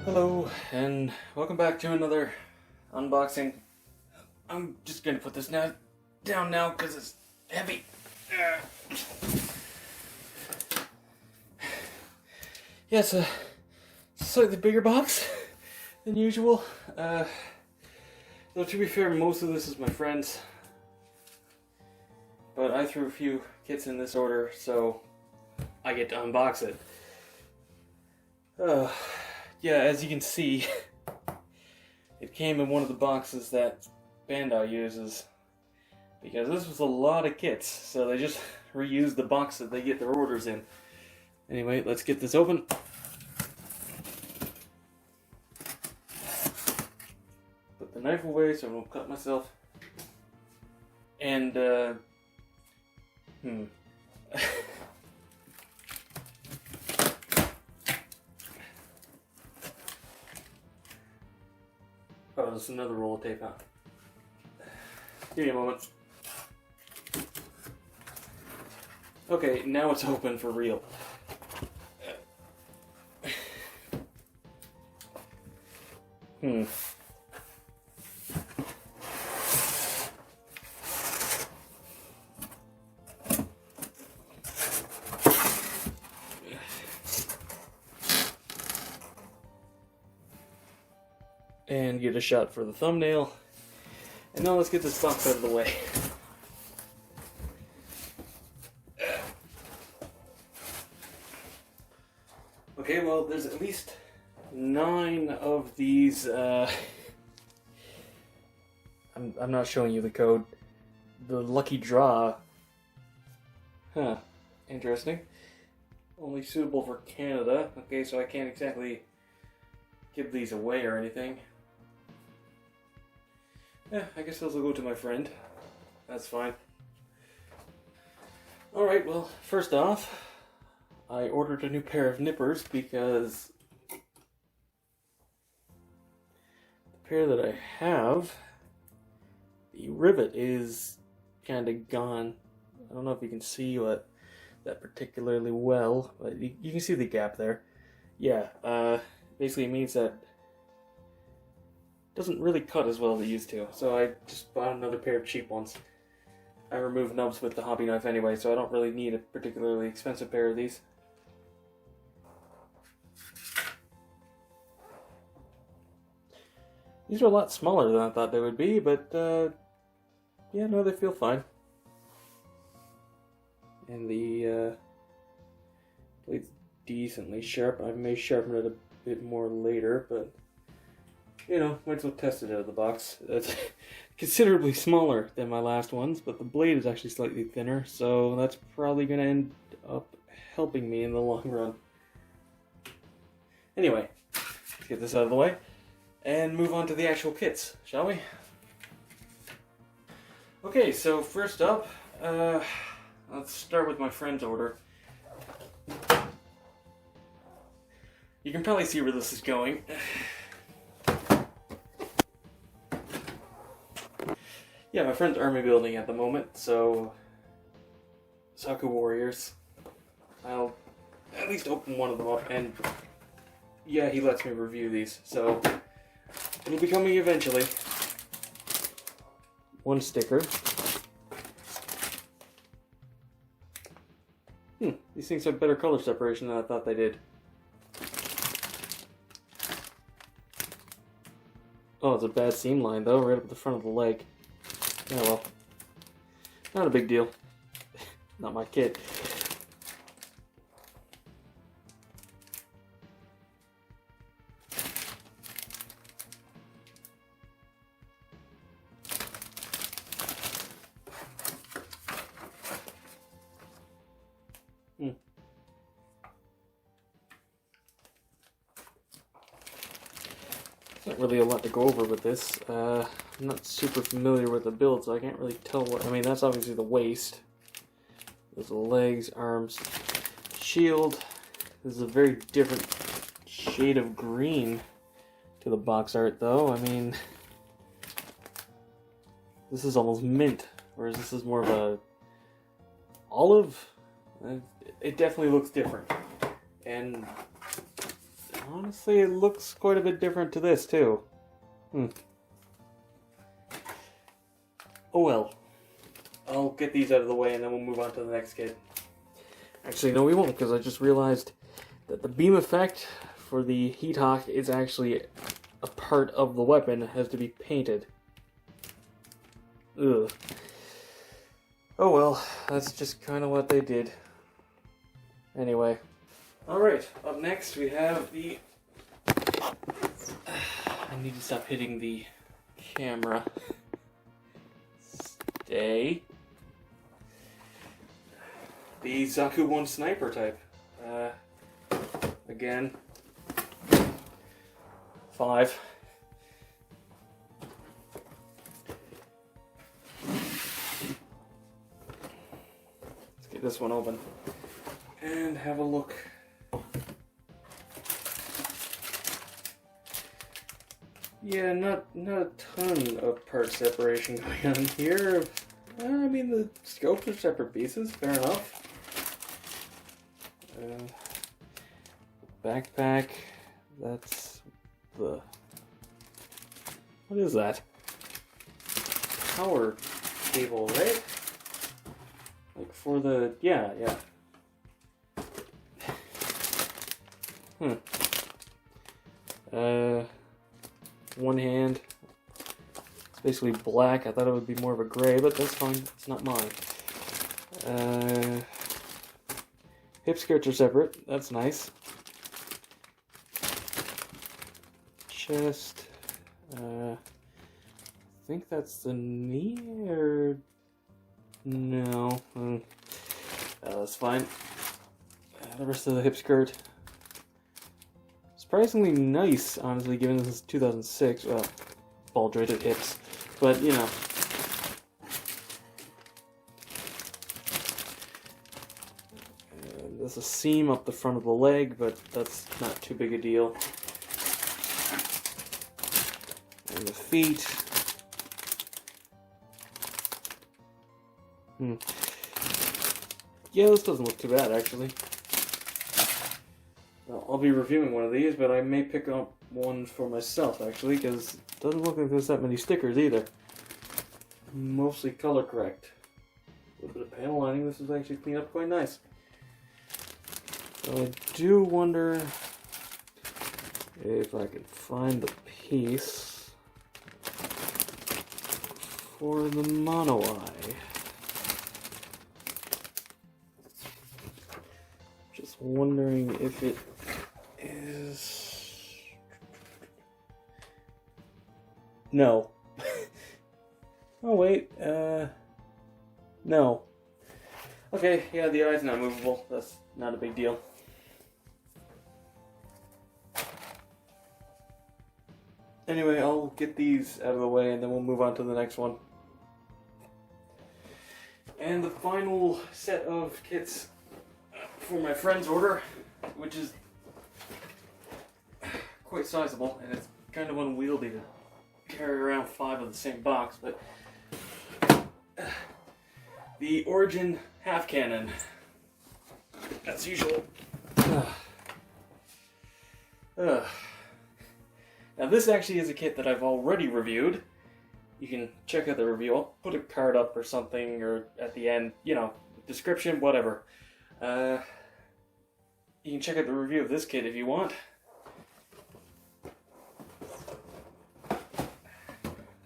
Hello, and welcome back to another unboxing. I'm just gonna put this down now because it's heavy. Yeah, it's a slightly bigger box than usual. Though to be fair, most of this is my friend's. But I threw a few kits in this order, so I get to unbox it. Yeah, as you can see, it came in one of the boxes that Bandai uses. Because this was a lot of kits, so they just reused the box that they get their orders in. Anyway, let's get this open. Put the knife away so I don't cut myself. And, Oh, there's another roll of tape out. Give me a moment. Okay, now it's open for real. And get a shot for the thumbnail. And now let's get this box out of the way. Okay, well, there's at least 9 of these. I'm not showing you the code. The lucky draw. Huh. Interesting. Only suitable for Canada. Okay, so I can't exactly give these away or anything. Yeah, I guess those will go to my friend. That's fine. Alright, well, first off, I ordered a new pair of nippers because the pair that I have, the rivet is kind of gone. I don't know if you can see that particularly well, but you can see the gap there. Yeah, basically it means that doesn't really cut as well as it used to, so I just bought another pair of cheap ones. I remove nubs with the hobby knife anyway, so I don't really need a particularly expensive pair of these. These are a lot smaller than I thought they would be, but yeah, no, they feel fine. And the blade's decently sharp. I may sharpen it a bit more later, but you know, might as well test it out of the box. It's considerably smaller than my last ones, but the blade is actually slightly thinner, so that's probably going to end up helping me in the long run. Anyway, let's get this out of the way and move on to the actual kits, shall we? Okay, so first up, let's start with my friend's order. You can probably see where this is going. Yeah, my friend's army building at the moment, so Saku Warriors. I'll at least open one of them up, and yeah, he lets me review these, so it'll be coming eventually. One sticker. These things have better color separation than I thought they did. Oh, it's a bad seam line though, right up the front of the leg. Yeah, well, not a big deal. Not my kit. Not really a lot to go over with this. I'm not super familiar with the build, so I can't really tell what. I mean, that's obviously the waist. There's the legs, arms, shield. This is a very different shade of green to the box art, though. I mean, this is almost mint, whereas this is more of a olive. It definitely looks different. And honestly, it looks quite a bit different to this, too. Oh well. I'll get these out of the way and then we'll move on to the next kit. Actually, no, we won't, because I just realized that the beam effect for the Heat Hawk is actually a part of the weapon. It has to be painted. Ugh. Oh well, that's just kind of what they did. Anyway. Alright, up next we have the... I need to stop hitting the camera. Stay. The Zaku Sniper type. Again. 5. Let's get this one open. And have a look. Yeah, not a ton of part separation going on here. I mean, the scopes are separate pieces, fair enough. Backpack, that's the... What is that? Power cable, right? Like for the... yeah. One hand. It's basically black. I thought it would be more of a gray, but that's fine. It's not mine. Hip skirts are separate. That's nice. Chest. I think that's the knee, or... No. That's fine. The rest of the hip skirt. Surprisingly nice, honestly, given this is 2006. Well, ball-jointed hips. But, you know. There's a seam up the front of the leg, but that's not too big a deal. And the feet. Yeah, this doesn't look too bad, actually. Well, I'll be reviewing one of these, but I may pick up one for myself, actually, because it doesn't look like there's that many stickers either. Mostly color correct. A little bit of panel lining. This is actually cleaned up quite nice. So I do wonder if I can find the piece for the mono eye. Just wondering if it is... No. Oh wait, no. Okay, yeah, the eye's not movable. That's not a big deal. Anyway, I'll get these out of the way and then we'll move on to the next one. And the final set of kits for my friend's order, which is quite sizable, and it's kind of unwieldy to carry around 5 of the same box, but the Origin half cannon, as usual. Now this actually is a kit that I've already reviewed. You can check out the review. I'll put a card up or something, or at the end, you know, description, whatever. You can check out the review of this kit if you want.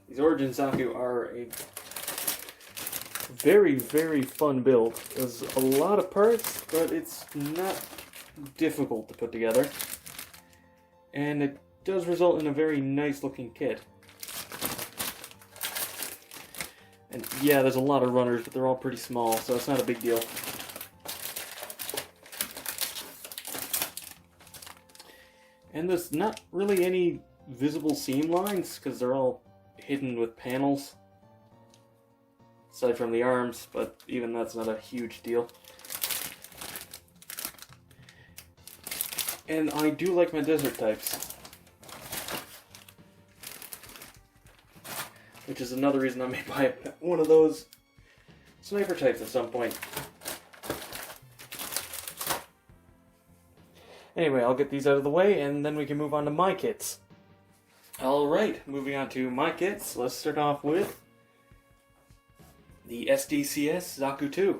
These Origin Zaku are a very, very fun build. There's a lot of parts, but it's not difficult to put together. And it does result in a very nice looking kit. And yeah, there's a lot of runners, but they're all pretty small, so it's not a big deal. And there's not really any visible seam lines, because they're all hidden with panels. Aside from the arms, but even that's not a huge deal. And I do like my desert types. Which is another reason I may buy one of those sniper types at some point. Anyway, I'll get these out of the way, and then we can move on to my kits. Alright, moving on to my kits. Let's start off with the DCS Zaku2.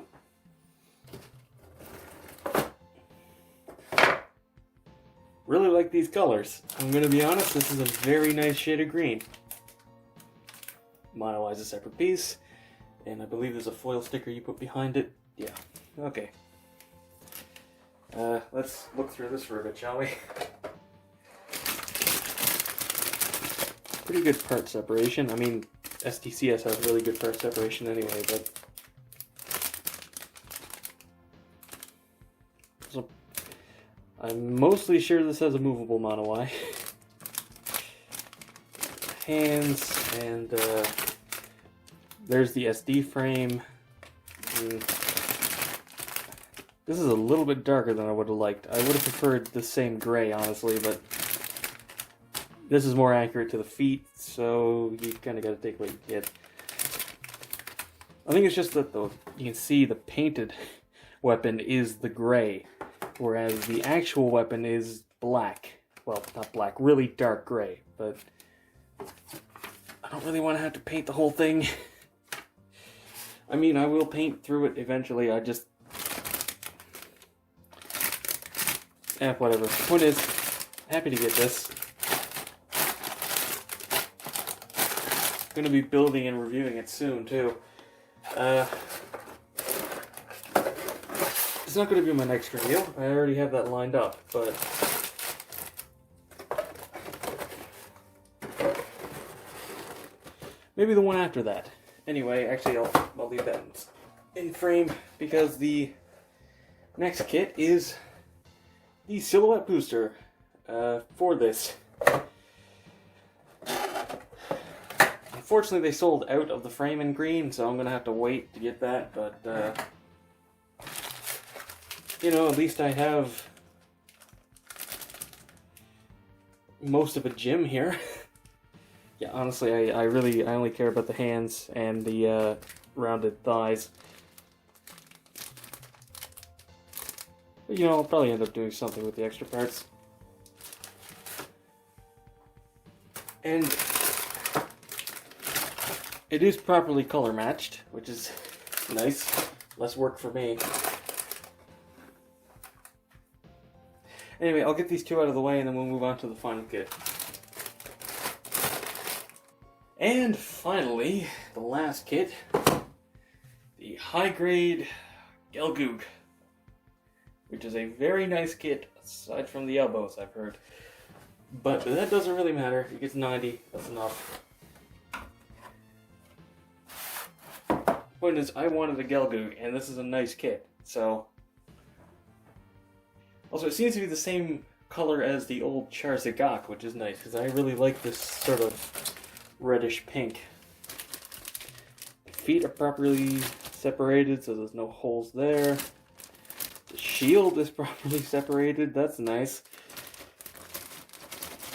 Really like these colors. I'm going to be honest, this is a very nice shade of green. Mono is a separate piece, and I believe there's a foil sticker you put behind it. Yeah, okay. Let's look through this for a bit, shall we? Pretty good part separation. I mean, SDCS has really good part separation anyway, but... So, I'm mostly sure this has a movable mono eye. Hands, and there's the SD frame. This is a little bit darker than I would have liked. I would have preferred the same gray, honestly, but this is more accurate to the feet, so you kind of got to take what you get. I think it's just that you can see the painted weapon is the gray, whereas the actual weapon is black. Well, not black, really dark gray, but I don't really want to have to paint the whole thing. I mean, I will paint through it eventually, I just... whatever. The point is, happy to get this. Gonna be building and reviewing it soon, too. It's not gonna be my next review. I already have that lined up, but... maybe the one after that. Anyway, actually, I'll leave that in frame, because the next kit is the silhouette booster for this. Unfortunately, they sold out of the frame in green, so I'm going to have to wait to get that, but, you know, at least I have most of a gym here. Yeah, honestly, I only care about the hands and the rounded thighs. But, you know, I'll probably end up doing something with the extra parts. And it is properly color matched, which is nice. Less work for me. Anyway, I'll get these two out of the way and then we'll move on to the final kit. And finally, the last kit, the high-grade Gelgoog, which is a very nice kit, aside from the elbows, I've heard. But that doesn't really matter. It gets 90, that's enough. Point is, I wanted a Gelgoog, and this is a nice kit, so... Also, it seems to be the same color as the old Zaku, which is nice, because I really like this sort of reddish pink. The feet are properly separated, so there's no holes there. The shield is properly separated, that's nice.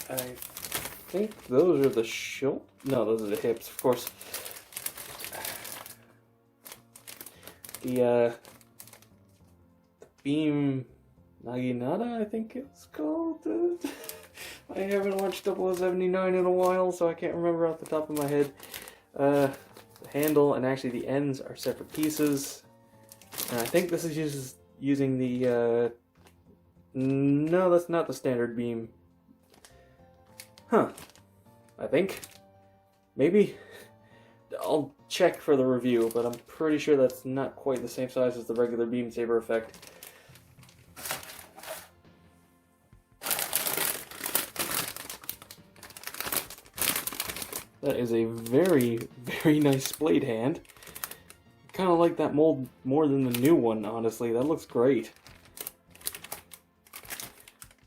I think those are the shoulder. No, those are the hips, of course. The beam Naginata, I think it's called. I haven't watched 0079 in a while, so I can't remember off the top of my head. The handle and actually the ends are separate pieces. And I think this is using the... no, that's not the standard beam. Huh. I think. Maybe. I'll check for the review, but I'm pretty sure that's not quite the same size as the regular beam saber effect. That is a very, very nice blade hand. Kind of like that mold more than the new one, honestly. That looks great.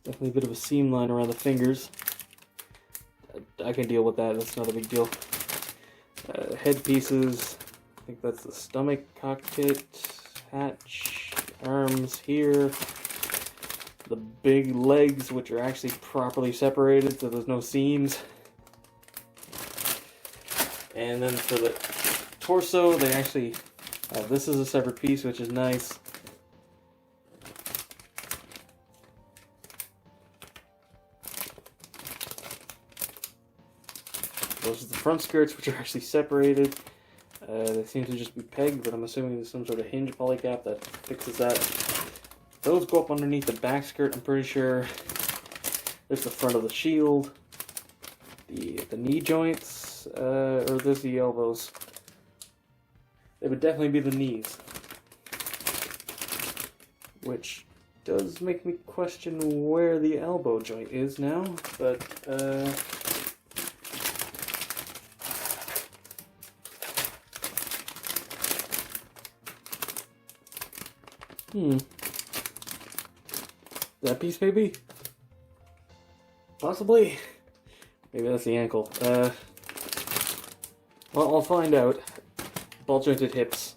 Definitely a bit of a seam line around the fingers. I can deal with that, that's not a big deal. Head pieces, I think that's the stomach, cockpit, hatch, arms here. The big legs, which are actually properly separated, so there's no seams. And then for the torso, they actually, this is a separate piece, which is nice. those are the front skirts, which are actually separated. They seem to just be pegged, but I'm assuming there's some sort of hinge polycap that fixes that. Those go up underneath the back skirt, I'm pretty sure. There's the front of the shield. The knee joints, or there's the elbows. It would definitely be the knees. Which does make me question where the elbow joint is now, but, that piece maybe? Possibly? Maybe that's the ankle. Well, I'll find out. Ball jointed hips.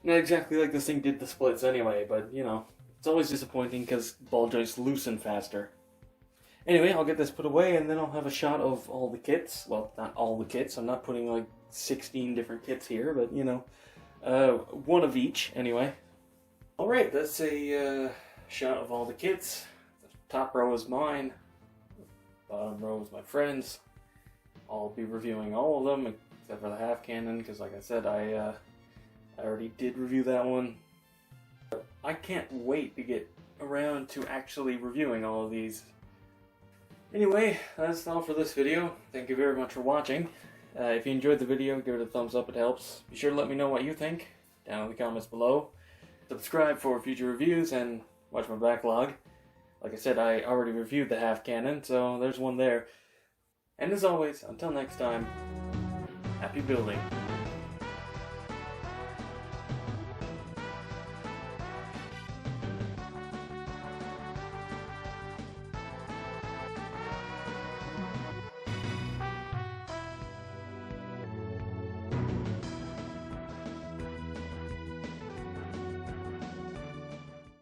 Not exactly like this thing did the splits anyway, but, you know, it's always disappointing because ball joints loosen faster. Anyway, I'll get this put away and then I'll have a shot of all the kits. Well, not all the kits. I'm not putting like 16 different kits here, but, you know, one of each anyway. Alright, that's a shot of all the kits. The top row is mine. Bottom row is my friends. I'll be reviewing all of them except for the half cannon because, like I said, I already did review that one. I can't wait to get around to actually reviewing all of these. Anyway, that's all for this video. Thank you very much for watching. If you enjoyed the video, give it a thumbs up, it helps. Be sure to let me know what you think down in the comments below. Subscribe for future reviews and watch my backlog. Like I said, I already reviewed the half cannon, so there's one there. And as always, until next time, happy building.